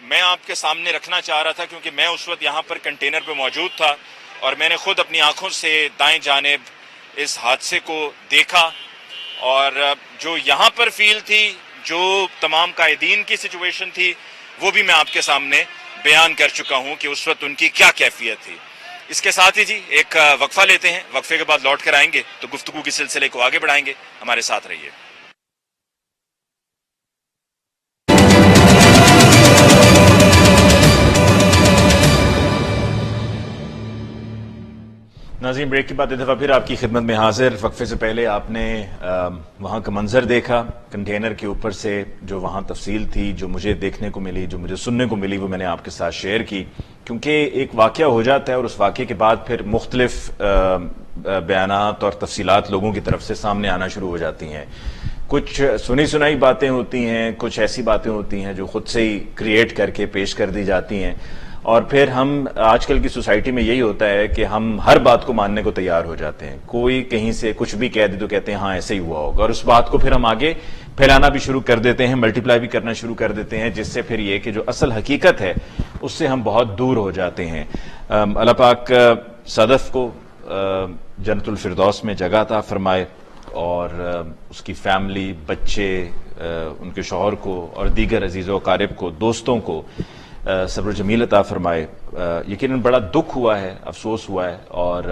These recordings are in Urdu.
میں آپ کے سامنے رکھنا چاہ رہا تھا کیونکہ میں اس وقت یہاں پر کنٹینر پہ موجود تھا اور میں نے خود اپنی آنکھوں سے دائیں جانب اس حادثے کو دیکھا، اور جو یہاں پر فیل تھی، جو تمام قائدین کی سچویشن تھی، وہ بھی میں آپ کے سامنے بیان کر چکا ہوں کہ اس وقت ان کی کیا کیفیت تھی۔ اس کے ساتھ ہی جی ایک وقفہ لیتے ہیں، وقفے کے بعد لوٹ کر آئیں گے تو گفتگو کے سلسلے کو آگے بڑھائیں گے، ہمارے ساتھ رہیے۔ ناظرین، بریک کے بعد ایک دفعہ پھر آپ کی خدمت میں حاضر۔ وقفے سے پہلے آپ نے وہاں کا منظر دیکھا، کنٹینر کے اوپر سے جو وہاں تفصیل تھی، جو مجھے دیکھنے کو ملی، جو مجھے سننے کو ملی، وہ میں نے آپ کے ساتھ شیئر کی، کیونکہ ایک واقعہ ہو جاتا ہے اور اس واقعے کے بعد پھر مختلف بیانات اور تفصیلات لوگوں کی طرف سے سامنے آنا شروع ہو جاتی ہیں۔ کچھ سنی سنائی باتیں ہوتی ہیں، کچھ ایسی باتیں ہوتی ہیں جو خود سے ہی کریٹ کر کے پیش کر دی جاتی ہیں، اور پھر ہم آج کل کی سوسائٹی میں یہی ہوتا ہے کہ ہم ہر بات کو ماننے کو تیار ہو جاتے ہیں۔ کوئی کہیں سے کچھ بھی کہہ دے تو کہتے ہیں ہاں ایسے ہی ہوا ہوگا، اور اس بات کو پھر ہم آگے پھیلانا بھی شروع کر دیتے ہیں، ملٹیپلائی بھی کرنا شروع کر دیتے ہیں، جس سے پھر یہ کہ جو اصل حقیقت ہے اس سے ہم بہت دور ہو جاتے ہیں۔ اللہ پاک صدف کو جنت الفردوس میں جگہ عطا فرمائے، اور اس کی فیملی، بچے، ان کے شوہر کو اور دیگر عزیز و اقارب کو، دوستوں کو صبر و جمیل عطا فرمائے۔ یقیناً بڑا دکھ ہوا ہے، افسوس ہوا ہے، اور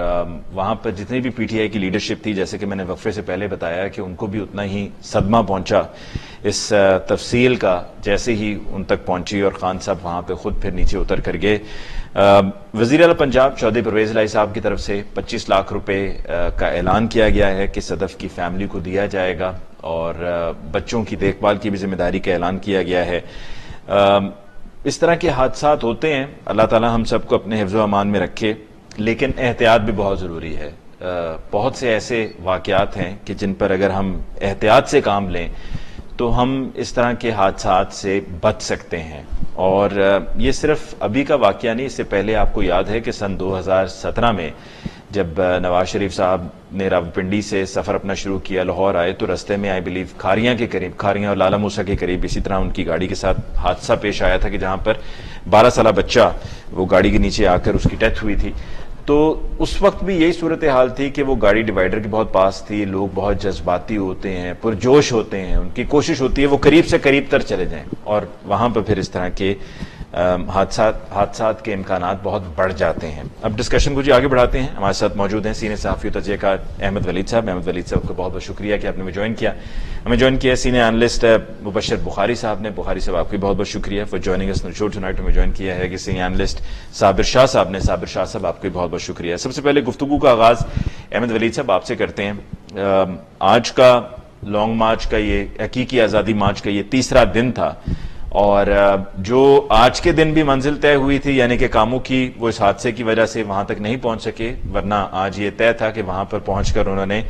وہاں پر جتنی بھی پی ٹی آئی کی لیڈرشپ تھی، جیسے کہ میں نے وقفے سے پہلے بتایا کہ ان کو بھی اتنا ہی صدمہ پہنچا اس تفصیل کا جیسے ہی ان تک پہنچی، اور خان صاحب وہاں پہ خود پھر نیچے اتر کر گئے۔ وزیر اعلیٰ پنجاب چودھری پرویز الہی صاحب کی طرف سے 25 لاکھ روپے کا اعلان کیا گیا ہے کہ صدف کی فیملی کو دیا جائے گا، اور بچوں کی دیکھ بھال کی بھی ذمہ داری کا اعلان کیا گیا ہے۔ اس طرح کے حادثات ہوتے ہیں، اللہ تعالی ہم سب کو اپنے حفظ و امان میں رکھے، لیکن احتیاط بھی بہت ضروری ہے۔ بہت سے ایسے واقعات ہیں کہ جن پر اگر ہم احتیاط سے کام لیں تو ہم اس طرح کے حادثات سے بچ سکتے ہیں۔ اور یہ صرف ابھی کا واقعہ نہیں، اس سے پہلے آپ کو یاد ہے کہ سن 2017 میں جب نواز شریف صاحب نے راولپنڈی سے سفر اپنا شروع کیا، لاہور آئے تو رستے میں آئی بلیو کھاریاں کے قریب، کھاریاں اور لالا موسیٰ کے قریب اسی طرح ان کی گاڑی کے ساتھ حادثہ پیش آیا تھا کہ جہاں پر 12 سالہ بچہ وہ گاڑی کے نیچے آ کر اس کی ڈیتھ ہوئی تھی۔ تو اس وقت بھی یہی صورتحال تھی کہ وہ گاڑی ڈیوائیڈر کے بہت پاس تھی، لوگ بہت جذباتی ہوتے ہیں، پرجوش ہوتے ہیں، ان کی کوشش ہوتی ہے وہ قریب سے قریب تر چلے جائیں، اور وہاں پہ پھر اس طرح کے حادثات کے امکانات بہت بڑھ جاتے ہیں۔ اب ڈسکشن کو جی آگے بڑھاتے ہیں۔ ہمارے ساتھ موجود ہیں سینئر صحافی و تجزیہ کار احمد ولید صاحب۔ احمد ولید صاحب کو بہت بہت شکریہ کہ آپ نے ہمیں جوائن کیا۔ ہمیں جوائن کیا سینئر اینالسٹ مبشر بخاری صاحب نے۔ بخاری صاحب آپ کو بہت بہت شکریہ for joining us show tonight. ہمیں جوائن کیا ہے کہ سینئر اینالسٹ صابر شاہ صاحب نے۔ صابر شاہ صاحب آپ کو بہت بہت شکریہ۔ سب سے پہلے گفتگو کا آغاز احمد ولید صاحب آپ سے کرتے ہیں۔ آج کا لانگ مارچ کا، یہ حقیقی آزادی مارچ کا یہ تیسرا دن تھا، اور جو آج کے دن بھی منزل طے ہوئی تھی، یعنی کہ کاموں کی، وہ اس حادثے کی وجہ سے وہاں تک نہیں پہنچ سکے، ورنہ آج یہ طے تھا کہ وہاں پر پہنچ کر انہوں نے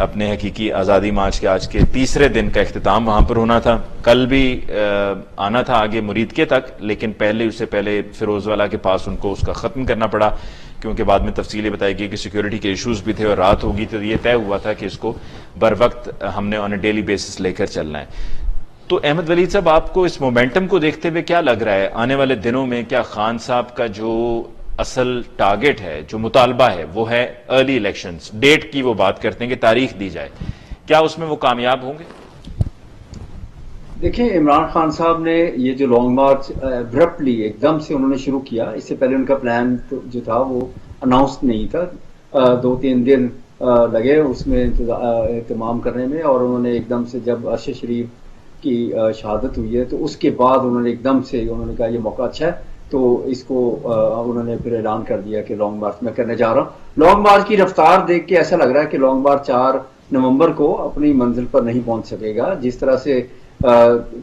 اپنے حقیقی آزادی مارچ کے آج کے تیسرے دن کا اختتام وہاں پر ہونا تھا۔ کل بھی آنا تھا آگے مرید کے تک، لیکن اس سے پہلے فیروز والا کے پاس ان کو اس کا ختم کرنا پڑا، کیونکہ بعد میں تفصیلیں بتائی گئی کہ سیکیورٹی کے ایشوز بھی تھے اور رات ہوگی، تو یہ طے ہوا تھا کہ اس کو بر وقت ہم نے آن اے ڈیلی بیسس لے کر چلنا ہے۔ تو احمد ولید صاحب، آپ کو اس مومنٹم کو دیکھتے ہوئے کیا لگ رہا ہے آنے والے دنوں میں؟ کیا خان صاحب کا جو اصل ٹارگٹ ہے، جو مطالبہ ہے، وہ ہے ارلی الیکشنز، ڈیٹ کی وہ بات کرتے ہیں کہ تاریخ دی جائے، کیا اس میں وہ کامیاب ہوں گے؟ دیکھیں، عمران خان صاحب نے یہ جو لانگ مارچ ابرپٹلی ایک دم سے انہوں نے شروع کیا، اس سے پہلے ان کا پلان جو تھا وہ اناؤنس نہیں تھا، 2-3 دن لگے اس میں اہتمام کرنے میں، اور انہوں نے ایک دم سے جب ارشد شریف کی شہادت ہوئی ہے تو اس کے بعد انہوں نے ایک دم سے انہوں نے کہا یہ موقع اچھا ہے، تو اس کو انہوں نے پھر اعلان کر دیا کہ لانگ مارچ میں کرنے جا رہا ہوں۔ لانگ مارچ کی رفتار دیکھ کے ایسا لگ رہا ہے کہ لانگ مارچ 4 نومبر کو اپنی منزل پر نہیں پہنچ سکے گا، جس طرح سے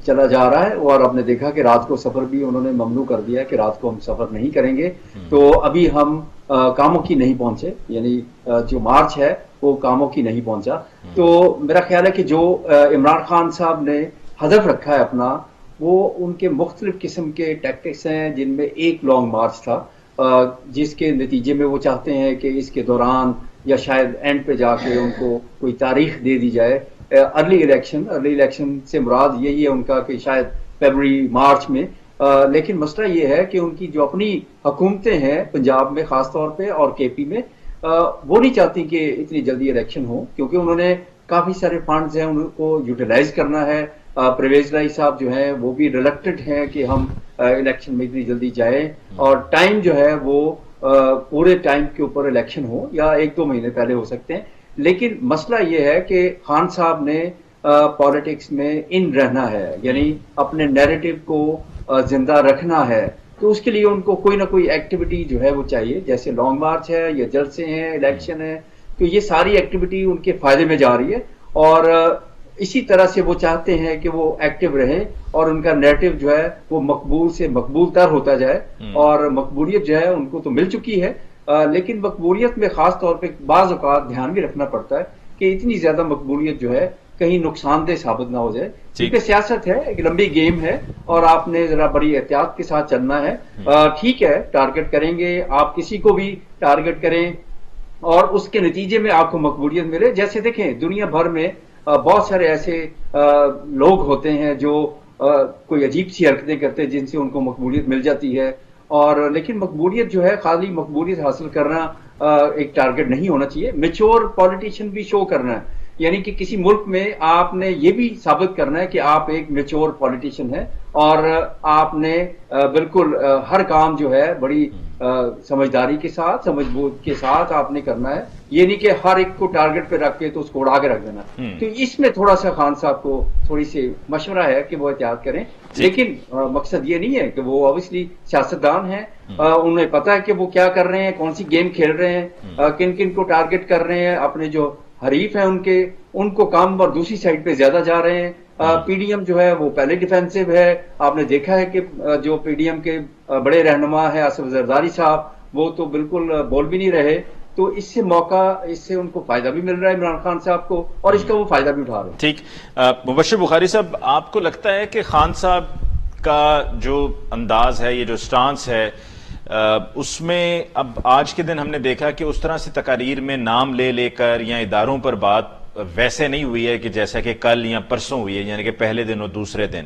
چلا جا رہا ہے۔ اور آپ نے دیکھا کہ رات کو سفر بھی انہوں نے ممنوع کر دیا کہ رات کو ہم سفر نہیں کریں گے، تو ابھی ہم کاموں کی نہیں پہنچے، یعنی جو مارچ ہے وہ کاموں کی نہیں پہنچا۔ تو میرا خیال ہے کہ جو عمران خان صاحب نے ہدف رکھا ہے اپنا، وہ ان کے مختلف قسم کے ٹیکٹکس ہیں، جن میں ایک لانگ مارچ تھا، جس کے نتیجے میں وہ چاہتے ہیں کہ اس کے دوران یا شاید اینڈ پہ جا کے ان کو کوئی تاریخ دے دی جائے ارلی الیکشن سے مراد یہی ہے ان کا کہ شاید فیبروری مارچ میں لیکن مسئلہ یہ ہے کہ ان کی جو اپنی حکومتیں ہیں پنجاب میں خاص طور پہ اور کے پی میں وہ نہیں چاہتی کہ اتنی جلدی الیکشن ہو، کیونکہ انہوں نے کافی سارے فنڈز ہیں ان کو یوٹیلائز کرنا ہے. پرویز لائی صاحب جو ہیں وہ بھی ریلیکٹڈ ہیں کہ ہم الیکشن میں اتنی جلدی جائیں، اور ٹائم جو ہے وہ پورے ٹائم کے اوپر الیکشن ہو یا 1-2 مہینے پہلے ہو سکتے ہیں. لیکن مسئلہ یہ ہے کہ خان صاحب نے پالیٹکس میں ان رہنا ہے، یعنی اپنے نیریٹو کو زندہ رکھنا ہے. تو اس کے لیے ان کو کوئی نہ کوئی ایکٹیویٹی جو ہے وہ چاہیے، جیسے لانگ مارچ ہے یا جلسے ہیں، الیکشن ہے. تو یہ ساری ایکٹیویٹی ان کے فائدے میں جا رہی ہے، اور اسی طرح سے وہ چاہتے ہیں کہ وہ ایکٹیو رہیں اور ان کا نیریٹو جو ہے وہ مقبول سے مقبول تر ہوتا جائے. اور مقبولیت جو ہے ان کو تو مل چکی ہے، لیکن مقبولیت میں خاص طور پہ بعض اوقات دھیان بھی رکھنا پڑتا ہے کہ اتنی زیادہ مقبولیت جو ہے کہیں نقصان دہ ثابت نہ ہو جائے، کیونکہ سیاست ہے، ایک لمبی گیم ہے اور آپ نے ذرا بڑی احتیاط کے ساتھ چلنا ہے. ٹھیک ہے ٹارگٹ کریں گے آپ، کسی کو بھی ٹارگٹ کریں اور اس کے نتیجے میں آپ کو مقبولیت ملے. جیسے دیکھیں دنیا بھر میں بہت سارے ایسے لوگ ہوتے ہیں جو کوئی عجیب سی حرکتیں کرتے ہیں جن سے ان کو مقبولیت مل جاتی ہے، اور لیکن مقبولیت جو ہے خالی مقبولیت حاصل کرنا ایک ٹارگٹ نہیں ہونا چاہیے. میچور پولیٹیشین بھی شو کرنا ہے، یعنی کہ کسی ملک میں آپ نے یہ بھی ثابت کرنا ہے کہ آپ ایک میچور پولیٹیشین ہیں اور آپ نے بالکل ہر کام جو ہے بڑی سمجھداری کے ساتھ، سمجھ بوجھ کے ساتھ آپ نے کرنا ہے. یہ نہیں کہ ہر ایک کو ٹارگٹ پہ رکھ کے تو اس کو اڑا کے رکھ دینا. تو اس میں تھوڑا سا خان صاحب کو تھوڑی سی مشورہ ہے کہ وہ احتیاط کریں. لیکن مقصد یہ نہیں ہے کہ وہ اوبیسلی سیاستدان ہیں، انہیں پتا ہے کہ وہ کیا کر رہے ہیں، کون سی گیم کھیل رہے ہیں، کن کن کو ٹارگٹ کر رہے ہیں. اپنے جو حریف ہیں ان کو کم اور دوسری سائڈ پہ زیادہ جا رہے ہیں. پی ڈی ایم جو ہے وہ پہلے ڈیفینسو ہے. آپ نے دیکھا ہے کہ جو پی ڈی ایم کے بڑے رہنما ہے آصف زرداری صاحب، وہ تو بالکل بول بھی نہیں رہے. تو اس سے ان کو فائدہ بھی مل رہا ہے عمران خان صاحب کو، اور اس کا وہ فائدہ بھی اٹھا رہے ہیں. ٹھیک. مبشر بخاری صاحب، آپ کو لگتا ہے کہ خان صاحب کا جو انداز ہے، یہ جو سٹانس ہے، اس میں اب آج کے دن ہم نے دیکھا کہ اس طرح سے تقاریر میں نام لے کر یا اداروں پر بات ویسے نہیں ہوئی ہے کہ جیسا کہ کل یا پرسوں ہوئی ہے، یعنی کہ پہلے دن اور دوسرے دن.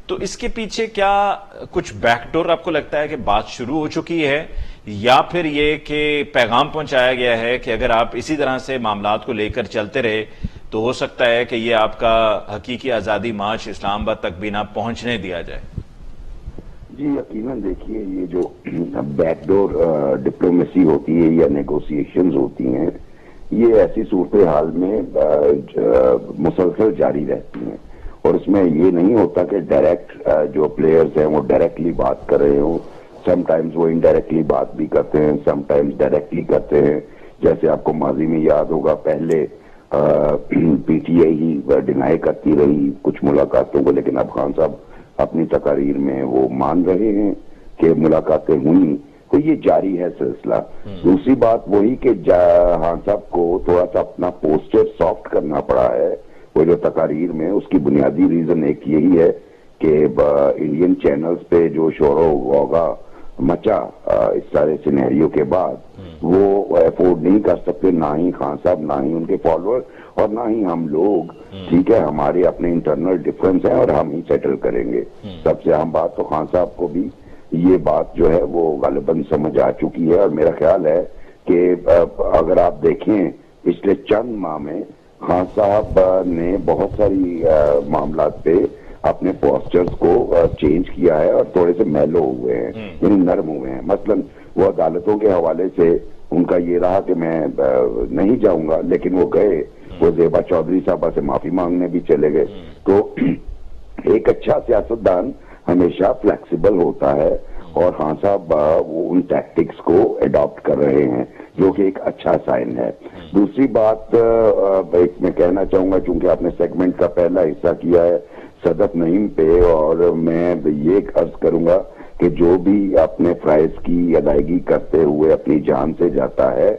تو اس کے پیچھے کیا کچھ بیک ڈور آپ کو لگتا ہے کہ بات شروع ہو چکی ہے، یا پھر یہ کہ پیغام پہنچایا گیا ہے کہ اگر آپ اسی طرح سے معاملات کو لے کر چلتے رہے تو ہو سکتا ہے کہ یہ آپ کا حقیقی آزادی مارچ اسلام آباد تک بھی نہ پہنچنے دیا جائے؟ جی یقیناً دیکھیے، یہ جو بیک ڈور ڈپلومیسی ہوتی ہے یا نیگوسیشنز ہوتی ہیں، یہ ایسی صورتحال میں مسلسل جاری رہتی ہیں، اور اس میں یہ نہیں ہوتا کہ ڈائریکٹ جو پلیئرز ہیں وہ ڈائریکٹلی بات کر رہے ہوں. سم ٹائمز وہ انڈائریکٹلی بات بھی کرتے ہیں، سم ٹائمز ڈائریکٹلی کرتے ہیں. جیسے آپ کو ماضی میں یاد ہوگا، پہلے P T I he deny کرتی رہی کچھ ملاقاتوں کو، لیکن اب خان صاحب اپنی تقاریر میں وہ مان رہے ہیں کہ ملاقاتیں ہوئیں. تو یہ جاری ہے سلسلہ. دوسری بات وہی کہ خان صاحب کو تھوڑا سا اپنا پوسچر سافٹ کرنا پڑا ہے. وہ جو تقاریر میں، اس کی بنیادی ریزن ایک یہی ہے کہ انڈین چینلز پہ جو شور و غوغا مچا اس سارے سینیریو کے بعد، وہ افورڈ نہیں کر سکتے، نہ ہی خان صاحب، نہ ہی ان کے فالوور، اور نہ ہی ہم لوگ. ٹھیک ہے، ہمارے اپنے انٹرنل ڈفرینس ہیں اور ہم ہی سیٹل کریں گے. سب سے اہم بات تو خان صاحب کو بھی یہ بات جو ہے وہ غالباً سمجھ آ چکی ہے، اور میرا خیال ہے کہ اگر آپ دیکھیں پچھلے چند ماہ میں خان صاحب نے بہت ساری معاملات پہ اپنے پوسچرز کو چینج کیا ہے اور تھوڑے سے میلو ہوئے ہیں، یعنی نرم ہوئے ہیں. مثلاً وہ عدالتوں کے حوالے سے ان کا یہ رہا کہ میں نہیں جاؤں گا، لیکن وہ گئے. وہ زیبا چودھری صاحبہ سے معافی مانگنے بھی چلے گئے. تو ایک اچھا سیاستدان ہمیشہ فلیکسیبل ہوتا ہے، اور خان صاحب وہ ان ٹیکٹکس کو اڈاپٹ کر رہے ہیں، جو کہ ایک اچھا سائن ہے. دوسری بات میں کہنا چاہوں گا، چونکہ آپ نے سیگمنٹ کا پہلا حصہ کیا ہے صدف نعیم پہ، اور میں یہ عرض کروں گا کہ جو بھی اپنے فرائض کی ادائیگی کرتے ہوئے اپنی جان سے جاتا ہے،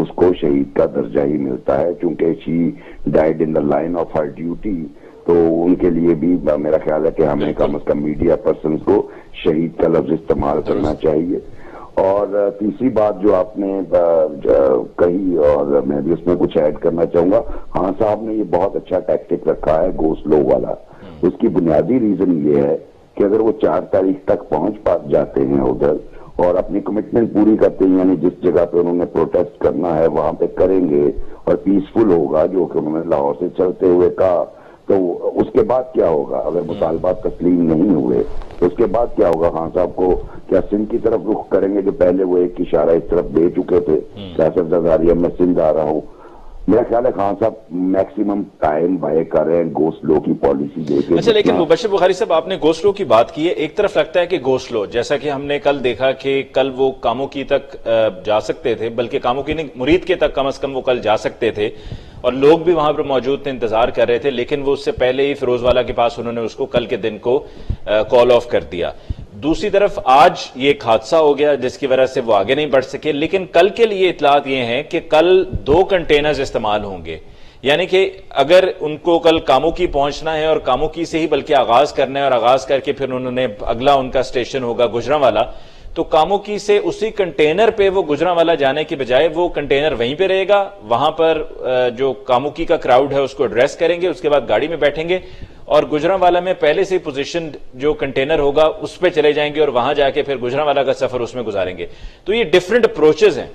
اس کو شہید کا درجہ ہی ملتا ہے، چونکہ she died in the line of her duty. تو ان کے لیے بھی میرا خیال ہے کہ ہمیں کم از کم میڈیا پرسنز کو شہید کا لفظ استعمال کرنا چاہیے. اور تیسری بات جو آپ نے کہی، اور میں بھی اس میں کچھ ایڈ کرنا چاہوں گا، خان صاحب نے یہ بہت اچھا ٹیکٹک رکھا ہے گو سلو والا. اس کی بنیادی ریزن یہ ہے کہ اگر وہ 4 تاریخ تک پہنچ جاتے ہیں ادھر اور اپنی کمٹمنٹ پوری کرتے ہیں، یعنی جس جگہ پہ انہوں نے پروٹیسٹ کرنا ہے وہاں پہ کریں گے اور پیسفل ہوگا، جو کہ انہوں نے لاہور سے چلتے ہوئے کہا، تو اس کے بعد کیا ہوگا؟ اگر مطالبات تسلیم نہیں ہوئے تو اس کے بعد کیا ہوگا؟ خان صاحب کو کیا سندھ کی طرف رخ کریں گے جو پہلے وہ ایک اشارہ اس طرف دے چکے تھے سیاست زرداری، میں سندھ آ رہا ہوں؟ میرا خیال ہے خان صاحب میکسیمم ٹائم بائے کر رہے ہیں گو سلو کی پالیسی دے کے. اچھا، لیکن مبشر بخاری صاحب آپ نے گو سلو کی بات کی ہے، ایک طرف لگتا ہے کہ گو سلو، جیسا کہ ہم نے کل دیکھا کہ کل وہ کاموکی تک جا سکتے تھے، بلکہ کاموکی نہیں، مرید کے تک کم از کم وہ کل جا سکتے تھے اور لوگ بھی وہاں پر موجود تھے، انتظار کر رہے تھے، لیکن وہ اس سے پہلے ہی فیروز والا کے پاس انہوں نے اس کو کل کے دن کو کال آف کر دیا. دوسری طرف آج یہ ایک حادثہ ہو گیا جس کی وجہ سے وہ آگے نہیں بڑھ سکے، لیکن کل کے لیے اطلاعات یہ ہیں کہ کل 2 کنٹینرز استعمال ہوں گے، یعنی کہ اگر ان کو کل کاموکی پہنچنا ہے اور کاموکی سے ہی بلکہ آغاز کرنا ہے اور آغاز کر کے پھر انہوں نے اگلا ان کا اسٹیشن ہوگا گجرانوالا، تو کاموکی سے اسی کنٹینر پہ وہ گجرانوالا جانے کی بجائے وہ کنٹینر وہیں پہ رہے گا، وہاں پر جو کاموکی کا کراؤڈ ہے اس کو ایڈریس کریں گے، اس کے بعد گاڑی میں بیٹھیں گے اور گجرانوالا میں پہلے سے پوزیشن جو کنٹینر ہوگا اس پہ چلے جائیں گے اور وہاں جا کے پھر گجرانوالا کا سفر اس میں گزاریں گے. تو یہ ڈیفرنٹ اپروچز ہیں.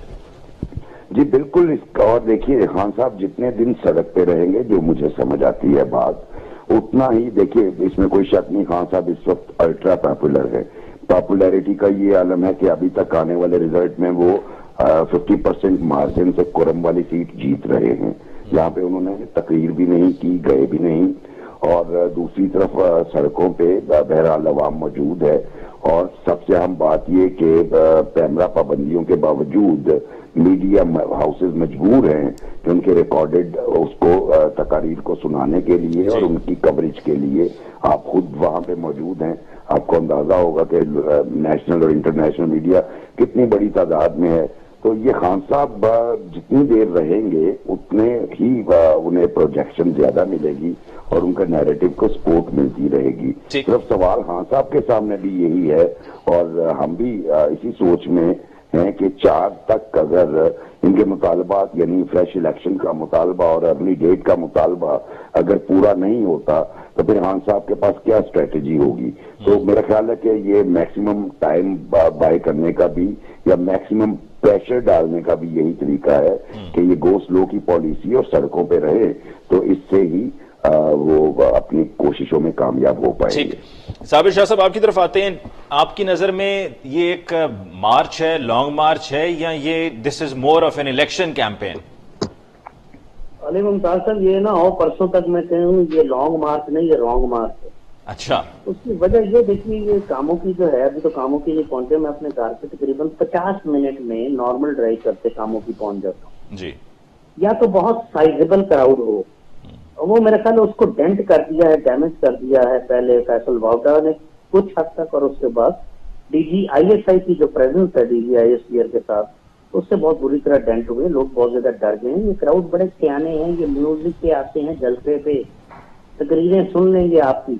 جی بالکل. اور دیکھیے خان صاحب جتنے دن سڑک پہ رہیں گے، جو مجھے سمجھ آتی ہے بات، اتنا ہی دیکھیے اس میں کوئی شک نہیں خان صاحب اس وقت الٹرا پاپولر ہے. پاپولیرٹی کا یہ عالم ہے کہ ابھی تک آنے والے ریزلٹ میں وہ 50% مارجن سے کورم والی سیٹ جیت رہے ہیں. یہاں پہ انہوں نے تقریر بھی نہیں کی، گئے بھی نہیں، اور دوسری طرف سڑکوں پہ بہرحال عوام موجود ہے. اور سب سے اہم بات یہ کہ کیمرہ پابندیوں کے باوجود میڈیا ہاؤسز مجبور ہیں کہ ان کے ریکارڈڈ اس کو تقاریر کو سنانے کے لیے اور ان کی کوریج کے لیے. آپ خود وہاں پہ موجود ہیں، آپ کو اندازہ ہوگا کہ نیشنل اور انٹرنیشنل میڈیا کتنی بڑی تعداد میں ہے. تو یہ خان صاحب جتنی دیر رہیں گے اتنے ہی انہیں پروجیکشن زیادہ ملے گی اور ان کا نیریٹو کو سپورٹ ملتی رہے گی. صرف سوال خان صاحب کے سامنے بھی یہی ہے اور ہم بھی اسی سوچ میں ہیں کہ 4 تک اگر ان کے مطالبات یعنی فریش الیکشن کا مطالبہ اور ارلی ڈیٹ کا مطالبہ اگر پورا نہیں ہوتا تو پھر خان صاحب کے پاس کیا اسٹریٹجی ہوگی. تو میرا خیال ہے کہ یہ میکسیمم ٹائم بائی کرنے کا بھی یا میکسیمم پریشر ڈالنے کا بھی یہی طریقہ ہے کہ یہ گو سلو کی پالیسی اور سڑکوں پہ رہے، تو اس سے ہی وہ اپنی کوششوں میں کامیاب ہو پائیں گے. صابر شاہ صاحب آپ کی طرف آتے ہیں. آپ کی نظر میں یہ ایک مارچ ہے، لانگ مارچ ہے، یا یہ this is more of an election campaign? Ali Mumtaz صاحب یہ نہ ہو پرسوں تک میں کہوں یہ لانگ مارچ نہیں، یہ رانگ مارچ ہے. اچھا. اس کی وجہ یہ دیکھیے، یہ کاموں کی جو ہے ابھی تو کاموں کی نہیں پہنچے، میں اپنے گھر سے تقریباً 50 منٹ میں نارمل ڈرائیو کرتے کاموں کی پہنچ جاتا ہوں. جی. یا تو بہت سائزیبل کراؤڈ ہو، وہ میرے خیال اس کو ڈینٹ کر دیا ہے، ڈیمیج کر دیا ہے پہلے فیصل واؤڈا نے کچھ حد تک، اور اس کے بعد D G I S I کی جو پریزنس ہے D G I S R کے ساتھ، اس سے بہت بری طرح ڈینٹ ہوئے. لوگ بہت زیادہ ڈر گئے ہیں. یہ کراؤڈ بڑے سیانے ہیں، یہ میوزک پہ آتے ہیں، جلسے پہ تقریریں سن لیں گے آپ کی.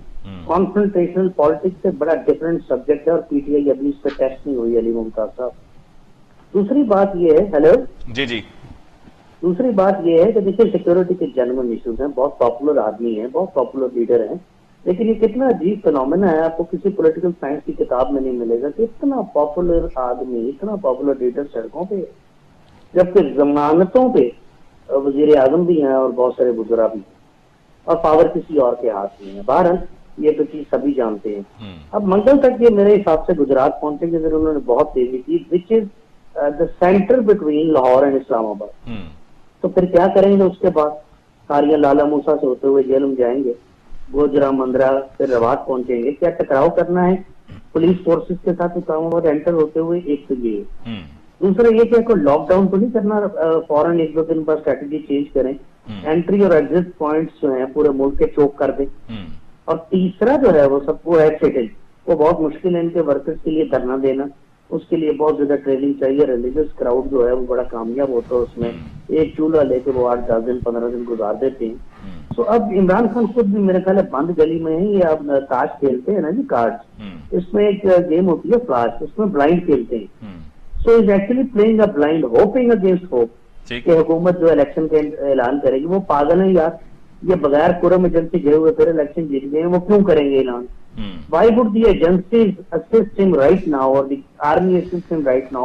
کانفرنٹیشنل پالیٹکس سے بڑا ڈفرینٹ سبجیکٹ ہے اور پی ٹی آئی ابھی اس پہ ٹیسٹ نہیں ہوئی علی ممتاز صاحب. دوسری بات یہ ہے، ہیلو جی دوسری بات یہ ہے کہ دیکھیے سیکورٹی کے جنرل ایشوز ہیں. بہت پاپولر آدمی ہیں، بہت پاپولر لیڈر ہیں، لیکن یہ کتنا عجیب فنومینا ہے، آپ کو کسی پولیٹیکل سائنس کی کتاب میں نہیں ملے گا کہ اتنا پاپولر آدمی، اتنا پاپولر لیڈر سڑکوں پہ، جبکہ ضمانتوں پہ وزیر اعظم بھی ہیں اور بہت سارے وزراء بھی ہیں اور پاور کسی اور کے ہاتھ میں ہے. بہرحال یہ تو چیز سبھی جانتے ہیں. اب منگل تک یہ میرے حساب سے گجرات پہنچے گے، پھر انہوں نے بہت تیزی کی، وچ از دا سینٹر بٹوین لاہور اینڈ اسلام آباد. تو پھر کیا کریں گے اس کے بعد؟ کاریاں لالا موسا سے ہوتے ہوئے جیلم جائیں گے، گوجرا مندرا پھر روات پہنچیں گے. کیا ٹکراؤ کرنا ہے پولیس فورسز کے ساتھ اسلام آباد انٹر ہوتے ہوئے؟ ایک تو یہ. دوسرا یہ کہ کوئی لاک ڈاؤن تو نہیں کرنا فوراً 1-2 دن بعد اسٹریٹجی چینج کریں، انٹری اور ایگزٹ پوائنٹس جو ہیں پورے ملک کے چوک کر دیں. اور تیسرا جو ہے وہ سب کو ہے سیٹل، وہ بہت مشکل ہے ان کے ورکرز کے لیے دھرنا دینا، اس کے لیے بہت زیادہ ٹریننگ چاہیے. ریلیجس کراؤڈ جو ہے وہ بڑا کامیاب ہوتا ہے، اس میں ایک چولہا لے کے وہ 8-10 دن 15 دن گزار دیتے ہیں. تو اب عمران خان خود بھی میرے خیال ہے بند گلی میں ہے. یہ اب تاش کھیلتے ہیں نا جی، کارڈ، اس میں ایک گیم ہوتی ہے فلاش، اس میں بلائنڈ کھیلتے ہیں. So is actually playing a blind, hoping against hope کہ حکومت جو الیکشن کا اعلان کرے گی. وہ پاگل ہیں یار، یہ بغیر قرم ایجنسی گئے ہوئے پھر الیکشن جیت گئے ہیں، وہ کیوں کریں گے اعلان؟ Why would the agencies assist him right now, or the army assist him right now?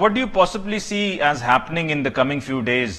what do you possibly see as happening in the coming few days,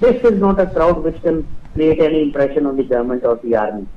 This is not a crowd which can create any impression on the government or the army.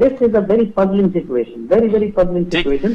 This is a very puzzling situation, very puzzling situation.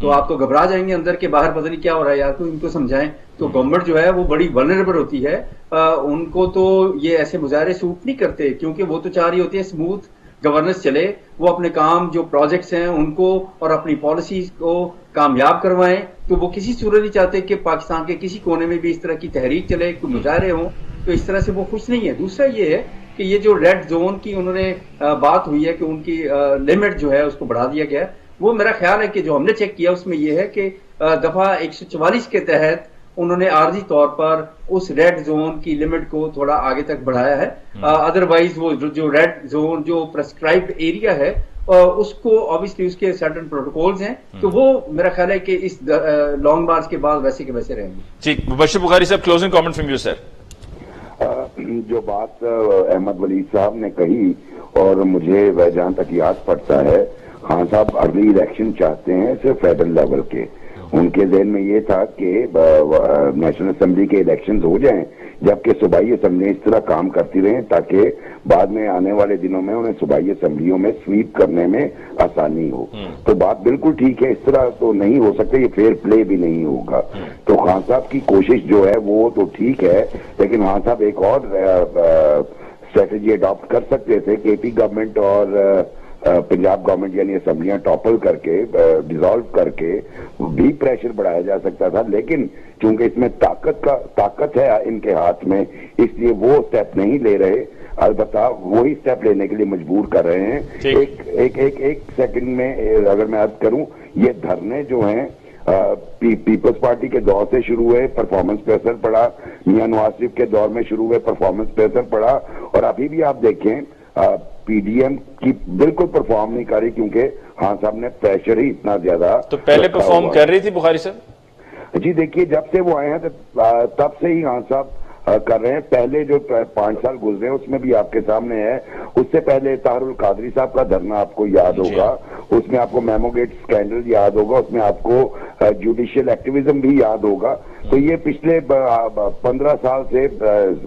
تو آپ تو گھبرا جائیں گے اندر کے باہر پتہ نہیں کیا ہو رہا ہے یار, تو ان کو سمجھائیں. تو گورنمنٹ جو ہے وہ بڑی ولنریبل ہوتی ہے, ان کو تو یہ ایسے مظاہرے سوٹ نہیں کرتے, کیونکہ وہ تو چاہ رہی ہوتی ہے اسموتھ گورننس چلے, وہ اپنے کام جو پروجیکٹس ہیں ان کو اور اپنی پالیسیز کو کامیاب کروائیں. تو وہ کسی صورت نہیں چاہتے کہ پاکستان کے کسی کونے میں بھی اس طرح کی تحریک چلے, کوئی مظاہرے ہوں, تو اس طرح سے وہ خوش نہیں ہے. دوسرا یہ ہے کہ یہ جو ریڈ زون کی انہوں نے بات ہوئی ہے کہ ان کی لمٹ جو ہے اس کو بڑھا دیا گیا, وہ میرا خیال ہے کہ جو ہم نے چیک کیا اس میں یہ ہے کہ دفعہ 144 کے تحت انہوں نے عارضی طور پر اس ریڈ زون کی لمٹ کو تھوڑا آگے تک بڑھایا ہے. ادروائز وہ جو ریڈ زون جو پرسکرائبڈ ایریا ہے اس کو obviously اس کے سرٹن پروٹوکولز ہیں, تو وہ میرا خیال ہے کہ اس لانگ مارچ کے بعد ویسے کے ویسے رہیں گے. جی مبشر بخاری صاحب, closing comment from you sir. جو بات احمد ولید صاحب نے کہی, اور مجھے جہاں تک یاد پڑتا ہے, خان صاحب ارلی الیکشن چاہتے ہیں صرف فیڈرل لیول کے. ان کے ذہن میں یہ تھا کہ نیشنل اسمبلی کے الیکشنز ہو جائیں, جبکہ صوبائی اسمبلی اس طرح کام کرتی رہیں تاکہ بعد میں آنے والے دنوں میں انہیں صوبائی اسمبلیوں میں سویپ کرنے میں آسانی ہو. تو بات بالکل ٹھیک ہے, اس طرح تو نہیں ہو سکتا, یہ فیئر پلے بھی نہیں ہوگا. تو خان صاحب کی کوشش جو ہے وہ تو ٹھیک ہے, لیکن خان صاحب ایک اور اسٹریٹجی اڈاپٹ کر سکتے تھے کہ اے پی گورنمنٹ اور پنجاب گورنمنٹ یعنی اسمبلیاں ٹاپل کر کے ڈیزالو کر کے بھی پریشر بڑھایا جا سکتا تھا. لیکن چونکہ اس میں طاقت ہے ان کے ہاتھ میں, اس لیے وہ اسٹیپ نہیں لے رہے. البتہ وہی اسٹیپ لینے کے لیے مجبور کر رہے ہیں. ایک سیکنڈ میں اگر میں عرض کروں, یہ دھرنے جو ہیں پیپلز پارٹی کے دور سے شروع ہوئے, پرفارمنس پہ اثر پڑا, میاں نواز شریف کے دور میں شروع ہوئے, پرفارمنس پہ اثر پڑا, اور ابھی بھی آپ دیکھیں پی ڈی ایم کی بالکل پرفارم نہیں کر رہی, کیونکہ خان صاحب نے پریشر ہی اتنا زیادہ. تو پہلے پرفارم کر رہی تھی بخاری صاحب؟ جی دیکھیے, جب سے وہ آئے ہیں تب سے ہی خان صاحب کر رہے ہیں. پہلے جو 5 سال گزرے اس میں بھی آپ کے سامنے ہے. اس سے پہلے طاہر القادری صاحب کا دھرنا آپ کو یاد ہوگا, اس میں آپ کو میمو گیٹ اسکینڈل یاد ہوگا, اس میں آپ کو جوڈیشل ایکٹیویزم بھی یاد ہوگا. تو یہ پچھلے 15 سال سے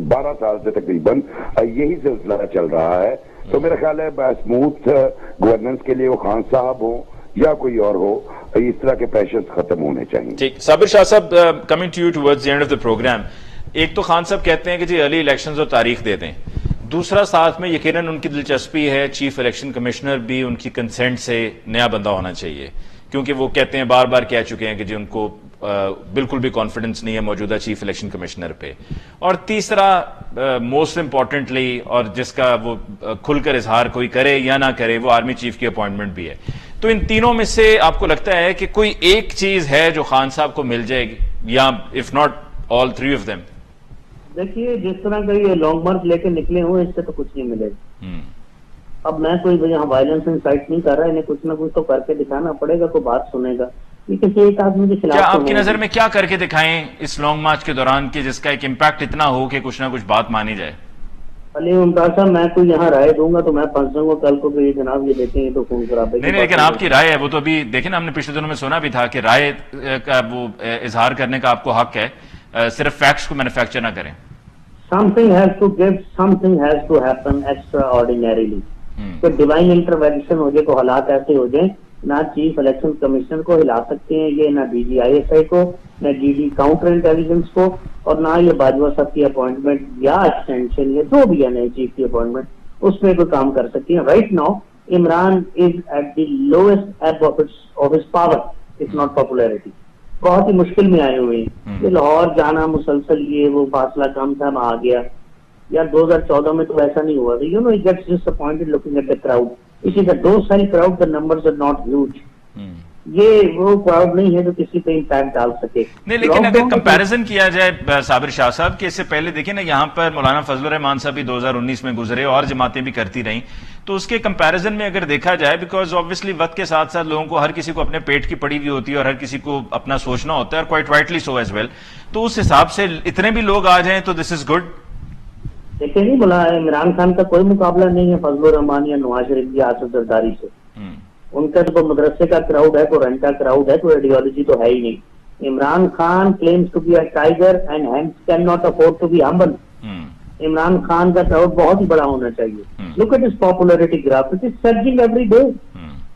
12 سال سے تقریباً یہی سلسلہ چل رہا ہے. تو میرا خیال ہے اسموتھ گورننس کے لیے وہ خان صاحب ہوں یا کوئی اور ہو, اس طرح کے پریشرز ختم ہونے چاہیے. ٹھیک, صابر شاہ صاحب, coming to you towards the end of the programme. ایک تو خان صاحب کہتے ہیں کہ جی ارلی الیکشنز اور تاریخ دے دیں, دوسرا ساتھ میں یقیناً ان کی دلچسپی ہے چیف الیکشن کمشنر بھی ان کی کنسنٹ سے نیا بندہ ہونا چاہیے, کیونکہ وہ کہتے ہیں بار بار کہہ چکے ہیں کہ جی ان کو بالکل بھی کانفیڈنس نہیں ہے موجودہ چیف الیکشن کمشنر پہ. اور تیسرا موسٹ امپورٹنٹلی, اور جس کا وہ کھل کر اظہار کوئی کرے یا نہ کرے, وہ آرمی چیف کی اپوائنٹمنٹ بھی ہے. تو ان تینوں میں سے آپ کو لگتا ہے کہ کوئی ایک چیز ہے جو خان صاحب کو مل جائے گی, یا if not all 3 of them? دیکھیے, جس طرح کا یہ لانگ مارچ لے کے نکلے ہوئے, اس سے تو کچھ نہیں ملے گا. اب میں کوئی یہاں وائلنس انسائٹ نہیں کر رہا, انہیں کچھ نہ کچھ تو کر کے دکھانا پڑے گا, کوئی بات سنے گا. یہ کسی ایک آدمی کے خلاف. کیا آپ کی نظر میں کیا کر کے دکھائیں اس لانگ مارچ کے دوران کہ جس کا ایک امپیکٹ اتنا ہو کہ کچھ نہ کچھ بات مانی جائے؟ علی ممتاز صاحب, میں کوئی یہاں رائے دوں گا تو میں پھنس جاؤں گا کل کو کہ یہ جناب یہ دیتے ہیں تو خون خرابے. نہیں, لیکن آپ کی رائے ہے, وہ تو ابھی دیکھیں نا, ہم نے پچھلے دنوں میں سنا بھی تھا کہ رائے کا وہ اظہار کرنے کا آپ کو حق ہے, صرف فیکٹس کو مینوفیکچر نہ کریں. Something has to give, something has to happen extraordinarily. تو ڈیوائن انٹروینشن ہو جائے, کو حالات ایسے ہو جائیں, نہ چیف الیکشن کمیشنر کو ہلا سکتے ہیں یہ, نہ D G I S I کو, نہ ڈی ڈی کاؤنٹر انٹیلیجنس کو, اور نہ یہ باجوہ صاحب کی اپوائنٹمنٹ یا ایکسٹینشن یا جو بھی ہے نئے چیف کی اپوائنٹمنٹ, اس میں کوئی کام کر سکتی ہیں. Right now Imran is at the lowest ebb of his power, if not popularity. بہت ہی مشکل میں آئے ہوئے ہیں. یہ لاہور جانا مسلسل یہ وہ فاصلہ کم تھا, آ گیا. یار 2014 میں تو ایسا نہیں ہوا. You know, he gets disappointed looking at the crowd. It is a docile crowd, the numbers are not huge. یہ وہ کراؤڈ نہیں ہے جو کسی پہ امپیکٹ ڈال سکے. نہیں, لیکن اگر کمپیریزن کیا جائے صابر شاہ صاحب, کہ اس سے پہلے دیکھیں نا, یہاں پر مولانا فضل الرحمان صاحب بھی 2019 میں گزرے اور جماعتیں بھی کرتی رہیں, تو اس کے کمپیریزن میں اگر دیکھا جائے, بیکاز آبویسلی وقت کے ساتھ ساتھ لوگوں کو ہر کسی کو اپنے پیٹ کی پڑی ہوئی ہوتی ہے اور ہر کسی کو اپنا سوچنا ہوتا ہے, اور quite rightly so as well. تو اس حساب سے اتنے بھی لوگ آ جائیں تو دس از گڈ. دیکھیں نہیں بولا, عمران خان کا کوئی مقابلہ نہیں ہے فضل الرحمان یا نواز شریف کی آصف زرداری سے. ان کا تو کوئی مدرسے کا کراؤڈ ہے, کوئی رنٹ کا کراؤڈ ہے, کوئی آئیڈیالوجی تو ہے ہی نہیں. Imran Khan claims to be a tiger and hence cannot afford to be humble. Imran Khan کا کراؤڈ بہت ہی بڑا ہونا چاہیے. Look at his popularity graph, it is surging every day.